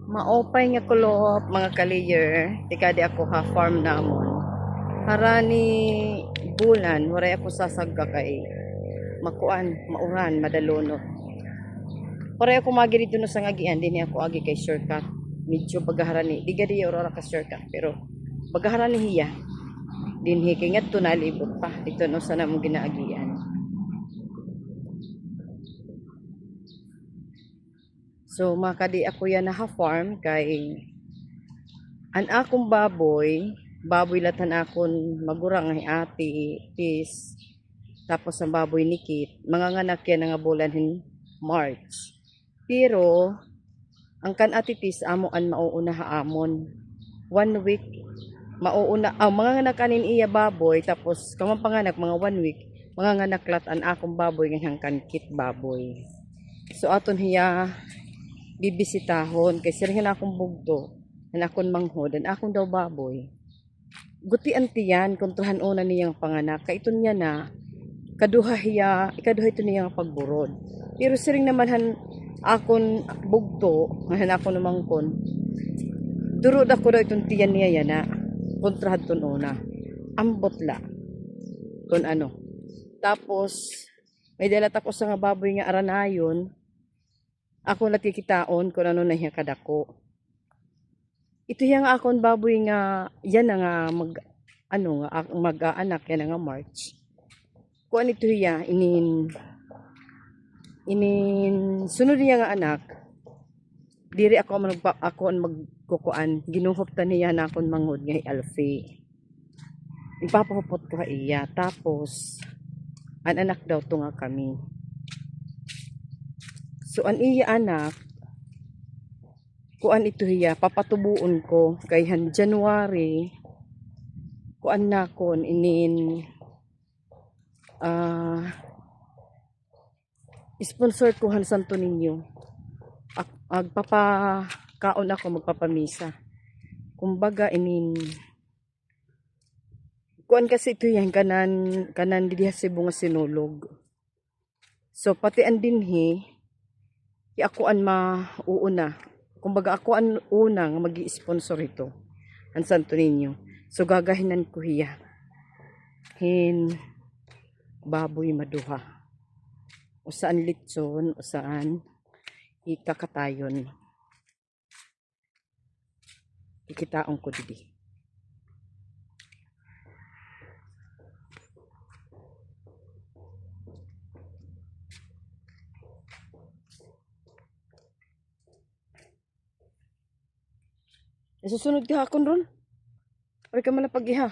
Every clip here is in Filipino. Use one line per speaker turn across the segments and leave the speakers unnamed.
Maopay nga kulop mga kalayer, tikadi ako ha farm namon. Harani bulan, waray ako sasagka kay makuan, mauran, madalunot. Waray ako magi dito no sa ngagian, din ako agi kay shortcut. Medyo pagharani, di gadi aurora ka shortcut, pero pagharani hiya. Din hikingat to nalibot pa. Ito no sana mo ginaagian. So makadi ako yan na ha-farm kay an akong baboy latan akon magurang ay ati, pis, tapos ang baboy ni Kit, manganganak yan nga bulan hin March. Pero ang kan ati pis amo an mauuna haamon. 1 week mauuna, manganganak kanin iya baboy tapos kamang panganak mga 1 week manganganak lat an akong baboy nga kan Kit baboy. So aton hiya bibisitahon kay sirhin akong bugto na akong manghod dan akong daw baboy guti antiyan kuntuhan una niyang panganak kay iton niya na ikaduha ito niyang pagburod pero siring naman han akon bugto han ako namangkon durod ako daw itong tiyan niya yana kontrahan ton una ambot la kun ano tapos may dalat ako sa nga baboy nga aranayon ako nakikitaon kung ano na hiya kadako. Ito yang akon baboy nga yan na nga mag-aanak yan nga March. Kuan ito hiya inin sunod niya nga anak. Diri ako ang magkukuan ginuhop ta niya na akon mangod nga Alfie. Ipapahupot ko iya tapos an anak daw to nga kami. So an iya anak kuan ito hiya papatubuon ko kay han January kuan na kon inin sponsor ko han Santo Niño agpapakaon ako magpapamisa kumbaga inin kuan kasi ito yan kanan diha sa bunga sinulog so pati an dinhi ako an mauuna. Kumbaga ako ang unang magi-sponsor ito. Ang Santo Niño. So gagahinan ko hiya. Baboy maduha. O saan litson, o saan ikakatayon. Ikitaong ko didi. Susunod ka akon ron. Pari ka malapag iha.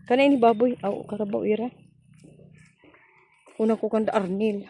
Kanay ni baboy. Aw, karabaw ira. Una ko kanda Arnil.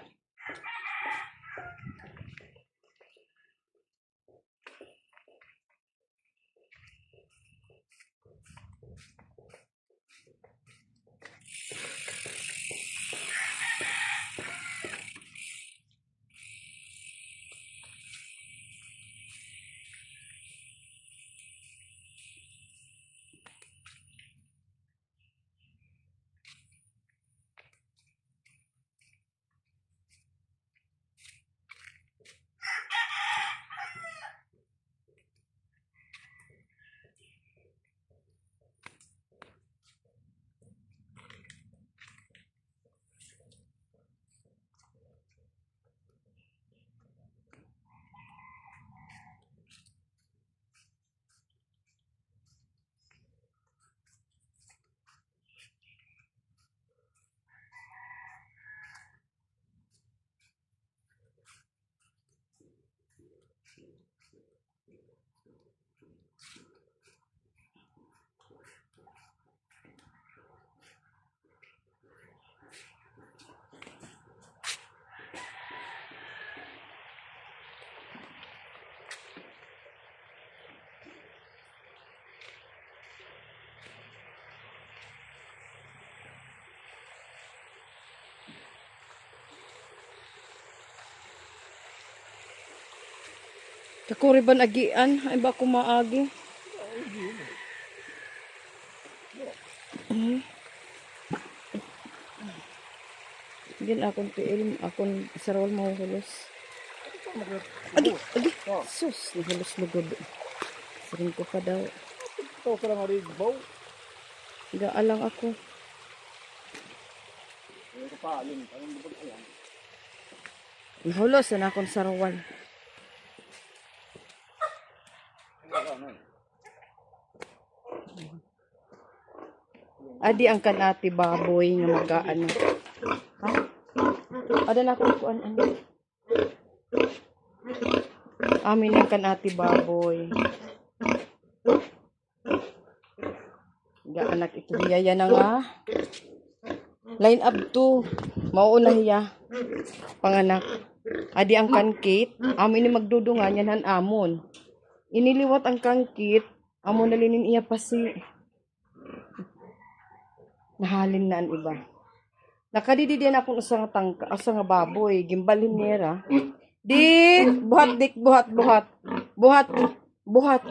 Kakuri ba nagian? Ay ba kumaagi? Gin akong piil, akong sarol mahuhulos. Agi, agi. Sus, nahulos lugod. Saring ko pa daw.
Ito ka lang rin, baw.
Gaalang ako.
Ito pa, alin. Anong lubog ayan?
Nahulos na akong sarwal. Adi ang kanati baboy nga mag-ano. Ha? Ada na akong kuan ano. Amin ang kanati baboy. Gaanak ito hiya na nga. Line up to. Mauuna hiya. Panganak. Adi ang kankit. Amin ni magdudungan yan han amon. Iniliwat ang kankit. Amon nalinin iya pasi. Nahalin na ang iba. Nakadididian akong usang tangka, usang baboy, gimbalin nira. Dik, buhat dik, buhat, buhat. Buhat, buhat.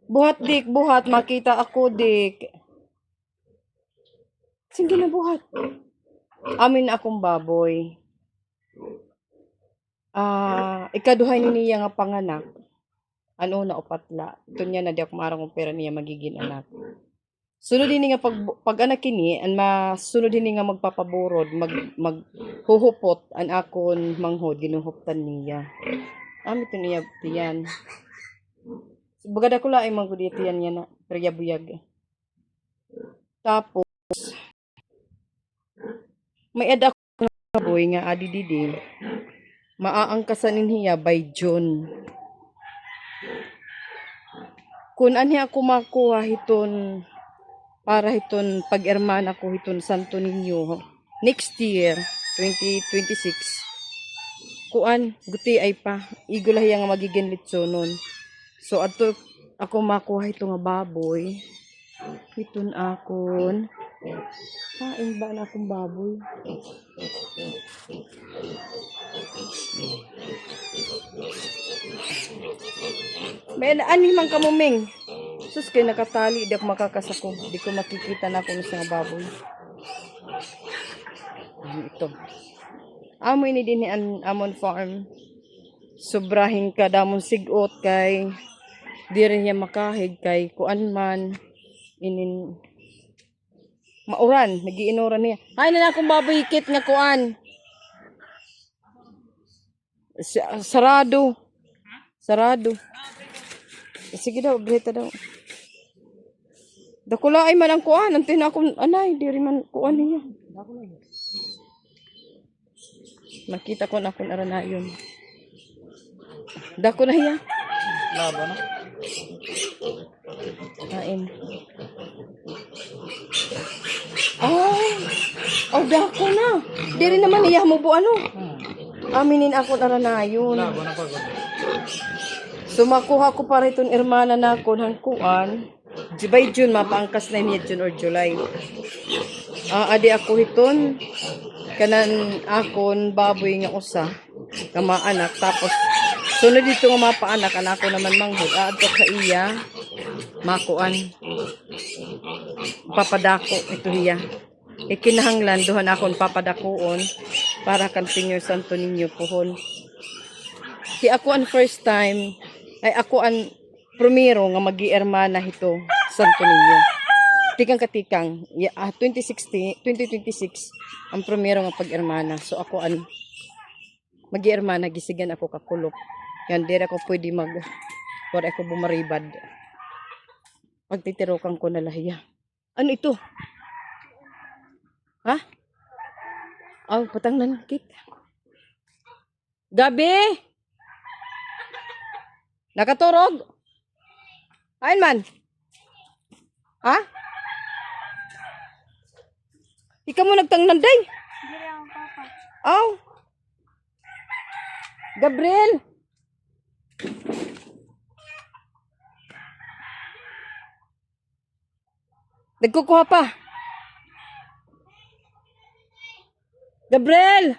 Buhat dik, buhat, makita ako dik. Sige na buhat. Amin na akong baboy. Ikaduhay ni niya nga panganak. Ano na upatla. Ito niya na di ako marang pera niya magiging anak. Sunod din nga pag anak kini an masunod din nga magpapaborod maghuhupot an akon manghod ginuhuptan niya. Amit niya tiyan. Bagada ko laing manghod tiyan niya na buyag. Tapos may adak nga boy nga adi didi. Maaangkasanin niya by June. Kun anhi ako makuha hiton para hiton pag-ermana ko hiton Santo Niño next year 2026 kuan guti ay pa igulahay nga magiging litsonon. So ato ako makuha ito nga baboy hiton akon kain ba na akong baboy. May ani man kamuming. Sus kay nakatali di ako makakasako. Di ko makikita na kung isang baboy. Ito. Amo ini din ni amon farm. Sobrahin ka damon sigot kay diri niya makahig kay kuan man inin mauran nagiinuran niya. Hay na akong baboy kit nga kuan. Sarado. Sarado. Sige daw, breta daw. Dakula ay man ang kuan, ang tinakon anay, diri man kuan niya. Makita ko na kun aranayon. Dako na hiya.
Laba na.
Kain. Oh, dako na. Diri naman iya mo bu ano. Aminin ako aranayon.
Laba na pagod.
Sumakuha ko para itong irmana na ako ng kuan. By June, mapaangkas na niya June or July. Adi ako hiton. Kanan akon baboy nga usa. Kamaanak. Tapos, sunod dito nga mapaanak. Anako naman manghod. Aadto sa iya. Makuan. Papadako. Ito hiya. Ikinahanglan. Duhan akon papadakoon. Para kan Senior Santo Niño pohon. Si ako ang first time. Ay ako ang primero nga magi-ermana hito Santo Niño. Tikang katikang 2026 ang primero nga pag-ermana. So ako ang magi-ermana gisigan ako kakulop. Yan dira ko pwede para ako bumaribad. Pagtitirokan ko na lahiya. Ano ito? Ha? Patang nanakit. Gabi! Nakaturog? Ayan man. Ha? Ikaw mo nagtangnanday?
Hindi ako papa.
Aw. Gabriel. Nagkukuha pa. Gabriel.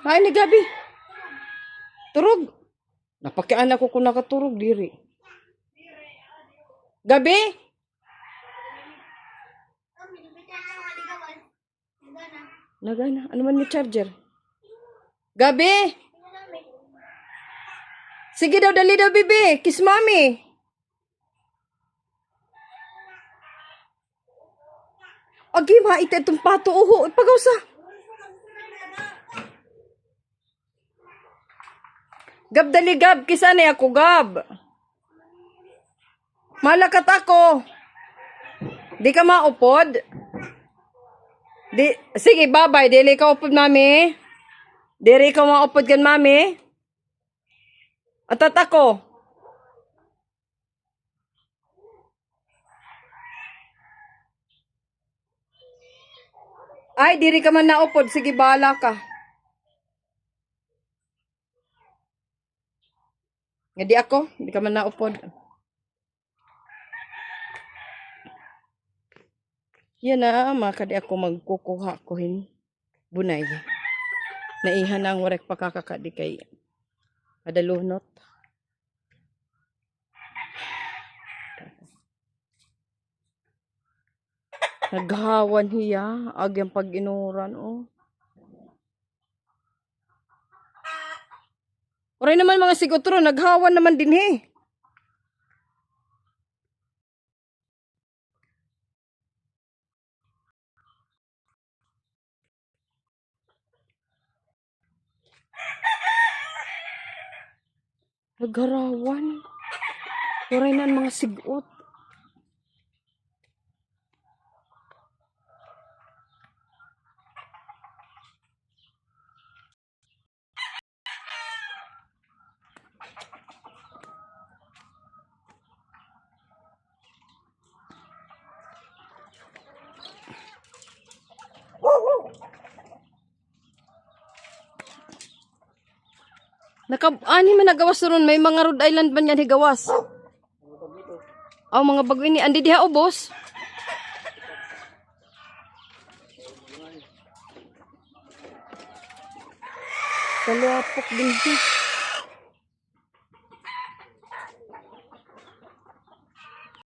Kain ni Gabi. Turog. Napakian ako kung nakaturog diri. Gabi? Nagana. Ano man may charger? Gabi? Sige daw, dali daw, bibi. Kiss mommy. Agi, maita itong pato. Uho, ipagaw sa. Gab, dali, Gab. Kisa na ako, Gab. Malakat ako. Di ka maupod? Sige, bye-bye. Dili ka upod, mami. Dili ka maupod gan, mami. Atat ako. Ay, diri ka man naupod. Sige, bahala ka. Nga di ako. Di ka man naupod. Yan na, makadi ako magkukuha ko bunay. Naihan ang warek pakakakadi kay padalunot. Naghawan hiya. Agyang pag-inuran, oh. Oray naman mga sigutro, naghawan naman din, he. Nagharawan. Oray na ang mga sigot. Ani man nagawas ron, may mga Rhode Island ba niyan higawas? Mga bago ini, andi diha ubos. Kalapok din siya.